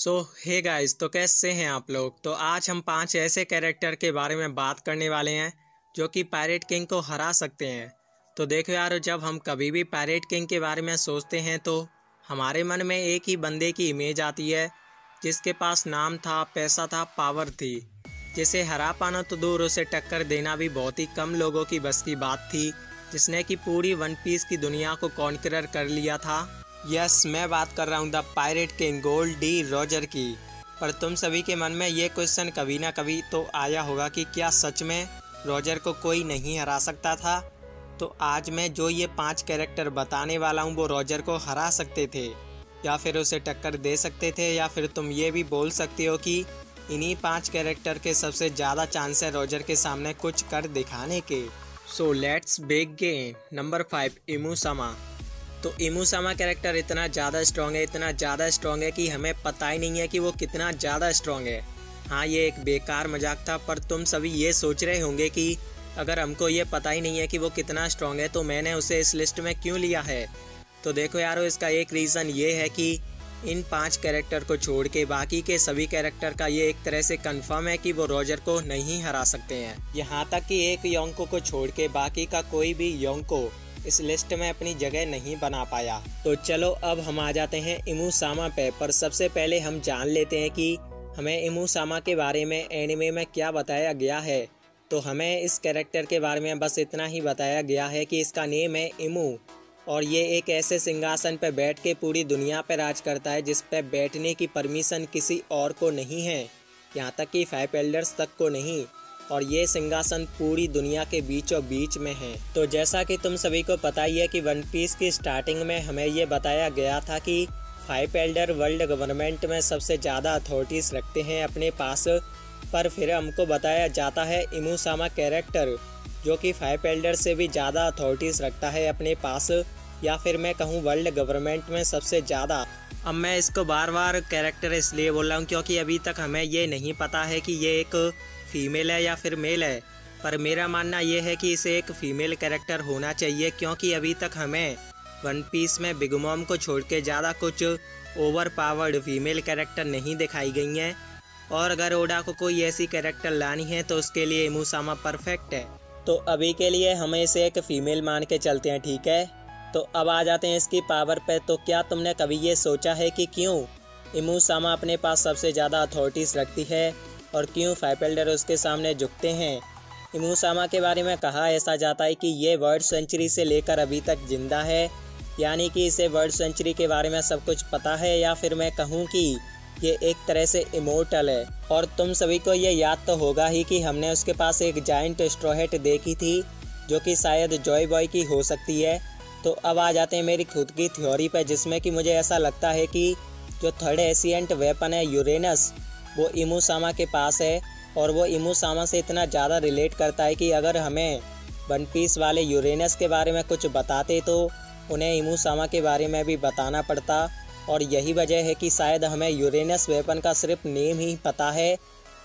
Hey guys, तो कैसे हैं आप लोग। तो आज हम 5 ऐसे कैरेक्टर के बारे में बात करने वाले हैं जो कि पायरेट किंग को हरा सकते हैं। तो देखो यार, जब हम कभी भी पायरेट किंग के बारे में सोचते हैं तो हमारे मन में एक ही बंदे की इमेज आती है जिसके पास नाम था, पैसा था, पावर थी। जिसे हरा पाना तो दूर, उसे टक्कर देना भी बहुत ही कम लोगों की बस की बात थी, जिसने कि पूरी वन पीस की दुनिया को कॉन्करर कर लिया था। यस, मैं बात कर रहा हूँ the pirate king gold D Roger की। पर तुम सभी के मन में ये क्वेश्चन कभी ना कभी तो आया होगा कि क्या सच में रॉजर को कोई नहीं हरा सकता था। तो आज मैं जो ये 5 कैरेक्टर बताने वाला हूँ वो रॉजर को हरा सकते थे, या फिर उसे टक्कर दे सकते थे, या फिर तुम ये भी बोल सकते हो कि इन्हीं 5 कैरेक्टर के सबसे ज़्यादा चांस है रॉजर के सामने कुछ कर दिखाने के। So let's begin. नंबर 5, इमुसामा। तो इमुसामा कैरेक्टर इतना ज़्यादा स्ट्रॉन्ग है, इतना ज़्यादा स्ट्रॉन्ग है कि हमें पता ही नहीं है कि वो कितना ज़्यादा स्ट्रॉन्ग है। हाँ, ये एक बेकार मजाक था, पर तुम सभी ये सोच रहे होंगे कि अगर हमको ये पता ही नहीं है कि वो कितना स्ट्रॉन्ग है तो मैंने उसे इस लिस्ट में क्यों लिया है। तो देखो यारो, इसका एक रीज़न ये है कि इन 5 कैरेक्टर को छोड़ के बाकी के सभी कैरेक्टर का ये एक तरह से कंफर्म है कि वो रॉजर को नहीं हरा सकते हैं। यहाँ तक कि एक योंको को छोड़ के बाकी का कोई भी योंको इस लिस्ट में अपनी जगह नहीं बना पाया। तो चलो अब हम आ जाते हैं इमुसामा पे। पर सबसे पहले हम जान लेते हैं कि हमें इमुसामा के बारे में एनिमे में क्या बताया गया है। तो हमें इस कैरेक्टर के बारे में बस इतना ही बताया गया है कि इसका नेम है इमू, और ये एक ऐसे सिंहासन पर बैठ के पूरी दुनिया पर राज करता है जिस पर बैठने की परमिशन किसी और को नहीं है, यहाँ तक कि 5 एल्डर्स तक को नहीं। और ये सिंहासन पूरी दुनिया के बीचों बीच में है। तो जैसा कि तुम सभी को पता ही है कि वन पीस की स्टार्टिंग में हमें ये बताया गया था कि 5 एल्डर वर्ल्ड गवर्नमेंट में सबसे ज़्यादा अथॉरिटीज़ रखते हैं अपने पास। पर फिर हमको बताया जाता है इमुसामा कैरेक्टर जो कि 5 एल्डर से भी ज़्यादा अथॉरिटीज़ रखता है अपने पास, या फिर मैं कहूँ वर्ल्ड गवर्नमेंट में सबसे ज़्यादा। अब मैं इसको बार बार कैरेक्टर इसलिए बोल रहा हूँ क्योंकि अभी तक हमें ये नहीं पता है कि ये एक फीमेल है या फिर मेल है। पर मेरा मानना ये है कि इसे एक फीमेल कैरेक्टर होना चाहिए, क्योंकि अभी तक हमें वन पीस में बिग मॉम को छोड़ के ज़्यादा कुछ ओवर पावर्ड फीमेल कैरेक्टर नहीं दिखाई गई हैं। और अगर ओडा को कोई ऐसी कैरेक्टर लानी है तो उसके लिए इमुसामा परफेक्ट है। तो अभी के लिए हम इसे एक फीमेल मान के चलते हैं, ठीक है। तो अब आ जाते हैं इसकी पावर पे। तो क्या तुमने कभी ये सोचा है कि क्यों इमुसामा अपने पास सबसे ज़्यादा अथॉरिटीज़ रखती है और क्यों 5 एल्डर उसके सामने झुकते हैं। इमुसामा के बारे में कहा ऐसा जाता है कि ये वर्ल्ड सेंचुरी से लेकर अभी तक जिंदा है, यानी कि इसे वर्ल्ड सेंचुरी के बारे में सब कुछ पता है, या फिर मैं कहूँ कि ये एक तरह से इमोर्टल है। और तुम सभी को ये याद तो होगा ही कि हमने उसके पास एक जायंट स्ट्रॉ हैट देखी थी जो कि शायद जॉय बॉय की हो सकती है। तो अब आ जाते हैं मेरी खुद की थ्योरी पर, जिसमें कि मुझे ऐसा लगता है कि जो थर्ड एशियंट वेपन है यूरेनस, वो इमुसामा के पास है। और वो इमुसामा से इतना ज़्यादा रिलेट करता है कि अगर हमें वन पीस वाले यूरेनस के बारे में कुछ बताते तो उन्हें इमुसामा के बारे में भी बताना पड़ता। और यही वजह है कि शायद हमें यूरेनस वेपन का सिर्फ नेम ही पता है,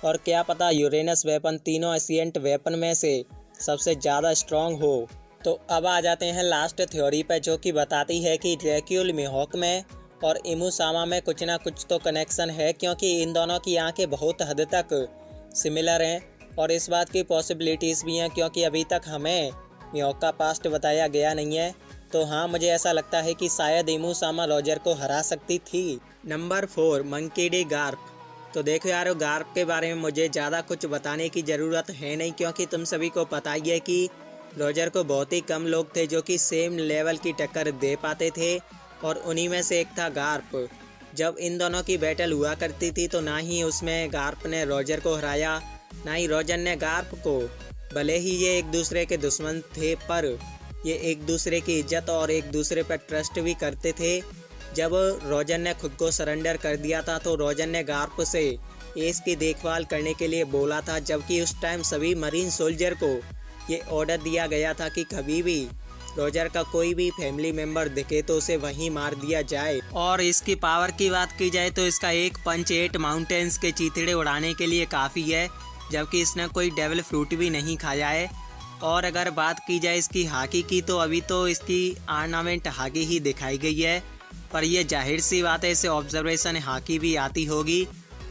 और क्या पता यूरेनस वेपन तीनों एशियंट वेपन में से सबसे ज़्यादा स्ट्रॉन्ग हो। तो अब आ जाते हैं लास्ट थ्योरी पर, जो कि बताती है कि ड्रैक्यूल मिहोक में और इमुसामा में कुछ ना कुछ तो कनेक्शन है, क्योंकि इन दोनों की आंखें बहुत हद तक सिमिलर हैं। और इस बात की पॉसिबिलिटीज़ भी हैं क्योंकि अभी तक हमें मिहोक का पास्ट बताया गया नहीं है। तो हाँ, मुझे ऐसा लगता है कि शायद इमुसामा रॉजर को हरा सकती थी। Number 4, monkey D Garp. तो देखो यारो, गार्प के बारे में मुझे ज़्यादा कुछ बताने की ज़रूरत है नहीं, क्योंकि तुम सभी को पता ही है कि रॉजर को बहुत ही कम लोग थे जो कि सेम लेवल की टक्कर दे पाते थे, और उन्हीं में से एक था गार्प। जब इन दोनों की बैटल हुआ करती थी तो ना ही उसमें गार्प ने रॉजर को हराया, ना ही रॉजर ने गार्प को। भले ही ये एक दूसरे के दुश्मन थे, पर ये एक दूसरे की इज्जत और एक दूसरे पर ट्रस्ट भी करते थे। जब रॉजर ने खुद को सरेंडर कर दिया था तो रॉजर ने गार्प से एस की देखभाल करने के लिए बोला था, जबकि उस टाइम सभी मरीन सोल्जर को ये ऑर्डर दिया गया था कि कभी भी रॉजर का कोई भी फैमिली मेंबर दिखे तो उसे वहीं मार दिया जाए। और इसकी पावर की बात की जाए तो इसका एक पंच 8 माउंटेन्स के चीथड़े उड़ाने के लिए काफ़ी है, जबकि इसने कोई डेविल फ्रूट भी नहीं खाया है। और अगर बात की जाए इसकी हाकी की, तो अभी तो इसकी ऑर्नामेंट हाकी ही दिखाई गई है, पर ये जाहिर सी बात है, इसे ऑब्जर्वेशन हाकी भी आती होगी।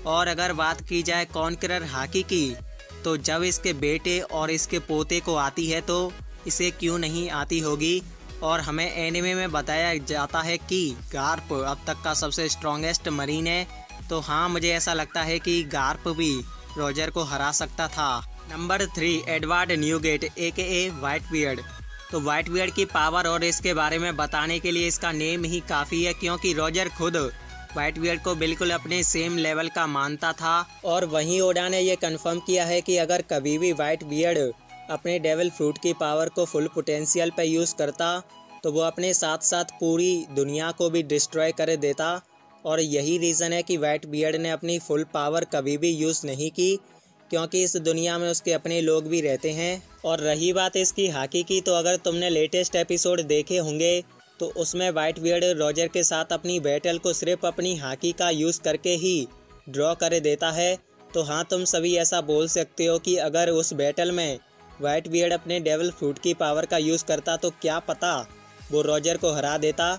और अगर बात की जाए कॉन्करर हाकी की, तो जब इसके बेटे और इसके पोते को आती है तो इसे क्यों नहीं आती होगी। और हमें एनिमे में बताया जाता है कि गार्प अब तक का सबसे स्ट्रॉन्गेस्ट मरीन है। तो हाँ, मुझे ऐसा लगता है कि गार्प भी रॉजर को हरा सकता था। Number 3, Edward Newgate AKA white beard. तो व्हाइट बियर्ड की पावर और इसके बारे में बताने के लिए इसका नेम ही काफ़ी है, क्योंकि रॉजर खुद व्हाइट बियर्ड को बिल्कुल अपने सेम लेवल का मानता था। और वहीं ओडा ने यह कंफर्म किया है कि अगर कभी भी व्हाइट बियर्ड अपने डेविल फ्रूट की पावर को फुल पोटेंशियल पे यूज़ करता तो वो अपने साथ साथ पूरी दुनिया को भी डिस्ट्रॉय कर देता। और यही रीज़न है कि व्हाइट बियर्ड ने अपनी फुल पावर कभी भी यूज़ नहीं की, क्योंकि इस दुनिया में उसके अपने लोग भी रहते हैं। और रही बात इसकी हाकी की, तो अगर तुमने लेटेस्ट एपिसोड देखे होंगे तो उसमें व्हाइट बियर्ड रॉजर के साथ अपनी बैटल को सिर्फ अपनी हाकी का यूज़ करके ही ड्रॉ कर देता है। तो हाँ, तुम सभी ऐसा बोल सकते हो कि अगर उस बैटल में व्हाइट बियर्ड अपने डेविल फ्रूट की पावर का यूज़ करता तो क्या पता वो रॉजर को हरा देता।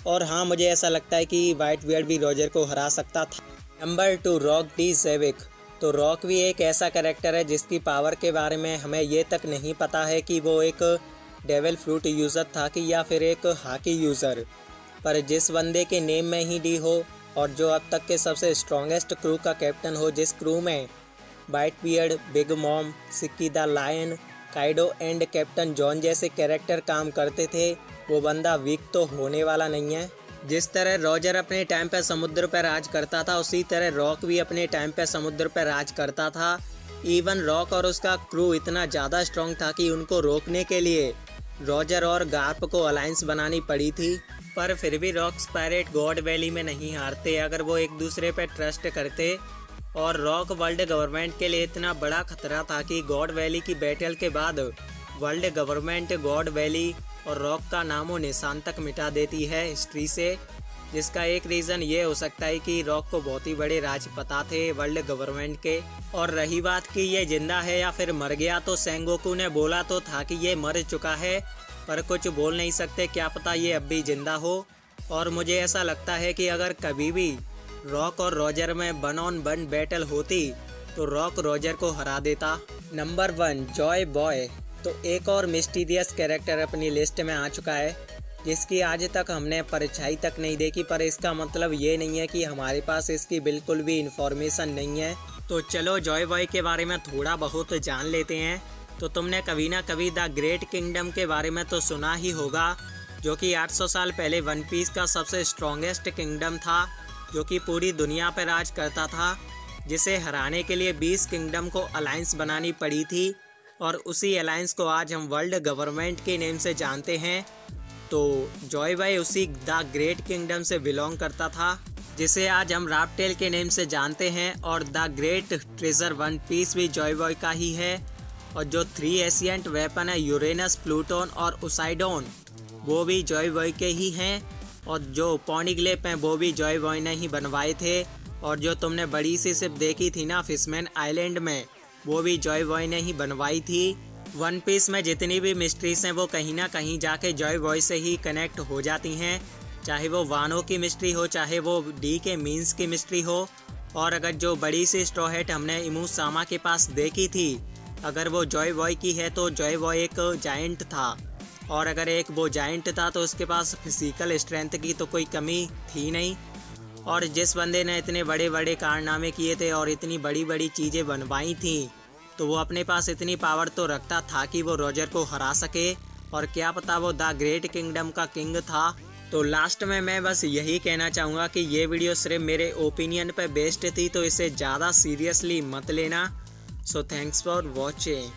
और हाँ, मुझे ऐसा लगता है कि व्हाइट बियर्ड भी रॉजर को हरा सकता था। Number 2, Rock D Xebec. तो रॉक भी एक ऐसा कैरेक्टर है जिसकी पावर के बारे में हमें ये तक नहीं पता है कि वो एक डेविल फ्रूट यूज़र था कि या फिर एक हाकी यूज़र। पर जिस बंदे के नेम में ही डी हो और जो अब तक के सबसे स्ट्रॉन्गेस्ट क्रू का कैप्टन हो, जिस क्रू में White Beard, Big Mom, Shiki the Lion, Kaido and Captain John जैसे कैरेक्टर काम करते थे, वो बंदा वीक तो होने वाला नहीं है। जिस तरह रॉजर अपने टाइम पे समुद्र पर राज करता था, उसी तरह रॉक भी अपने टाइम पे समुद्र पर राज करता था। इवन रॉक और उसका क्रू इतना ज़्यादा स्ट्रॉन्ग था कि उनको रोकने के लिए रॉजर और गार्प को अलायंस बनानी पड़ी थी। पर फिर भी रॉक्स पायरेट गॉड वैली में नहीं हारते अगर वो एक दूसरे पर ट्रस्ट करते। और रॉक वर्ल्ड गवर्नमेंट के लिए इतना बड़ा खतरा था कि गॉड वैली की बैटल के बाद वर्ल्ड गवर्नमेंट गॉड वैली और रॉक का नामो निशान तक मिटा देती है हिस्ट्री से। जिसका एक रीज़न ये हो सकता है कि रॉक को बहुत ही बड़े राज पता थे वर्ल्ड गवर्नमेंट के। और रही बात कि ये जिंदा है या फिर मर गया, तो सेंगोकू ने बोला तो था कि ये मर चुका है, पर कुछ बोल नहीं सकते, क्या पता ये अब भी जिंदा हो। और मुझे ऐसा लगता है कि अगर कभी भी रॉक और रॉजर में 1-on-1 बैटल होती तो रॉक रॉजर को हरा देता। Number 1, Joy boy. तो एक और मिस्टीरियस कैरेक्टर अपनी लिस्ट में आ चुका है जिसकी आज तक हमने परछाई तक नहीं देखी, पर इसका मतलब ये नहीं है कि हमारे पास इसकी बिल्कुल भी इंफॉर्मेशन नहीं है। तो चलो जॉय बॉय के बारे में थोड़ा बहुत जान लेते हैं। तो तुमने कभी ना कभी द ग्रेट किंगडम के बारे में तो सुना ही होगा, जो कि 800 साल पहले वन पीस का सबसे स्ट्रॉन्गेस्ट किंगडम था, जो कि पूरी दुनिया पर राज करता था, जिसे हराने के लिए 20 किंगडम को अलायंस बनानी पड़ी थी। और उसी अलायंस को आज हम वर्ल्ड गवर्नमेंट के नेम से जानते हैं। तो जॉय बॉय उसी द ग्रेट किंगडम से बिलोंग करता था, जिसे आज हम राफ्टेल के नेम से जानते हैं। और the great treasure One Piece भी जॉय बॉय का ही है। और जो 3 एशियंट वेपन है, यूरेनस, प्लूटोन और उसाइडोन, वो भी जॉय बॉय के ही हैं। और जो पॉनिग्लेप हैं वो भी जॉय बॉय ने ही बनवाए थे। और जो तुमने बड़ी सी शिप देखी थी ना फिशमैन आइलैंड में, वो भी जॉय बॉय ने ही बनवाई थी। वन पीस में जितनी भी मिस्ट्रीज हैं वो कहीं ना कहीं जाके जॉय बॉय से ही कनेक्ट हो जाती हैं, चाहे वो वानो की मिस्ट्री हो, चाहे वो डी के मीन्स की मिस्ट्री हो। और अगर जो बड़ी सी स्ट्रॉ हैट हमने इमू सामा के पास देखी थी, अगर वो जॉय बॉय की है तो जॉय बॉय एक जायंट था। और अगर एक वो जायंट था तो उसके पास फिजिकल स्ट्रेंथ की तो कोई कमी थी नहीं। और जिस बंदे ने इतने बड़े बड़े कारनामे किए थे और इतनी बड़ी बड़ी चीज़ें बनवाई थी, तो वो अपने पास इतनी पावर तो रखता था कि वो रॉजर को हरा सके। और क्या पता वो द ग्रेट किंगडम का किंग था। तो लास्ट में मैं बस यही कहना चाहूँगा कि ये वीडियो सिर्फ मेरे ओपिनियन पे बेस्ड थी, तो इसे ज़्यादा सीरियसली मत लेना। So thanks for watching.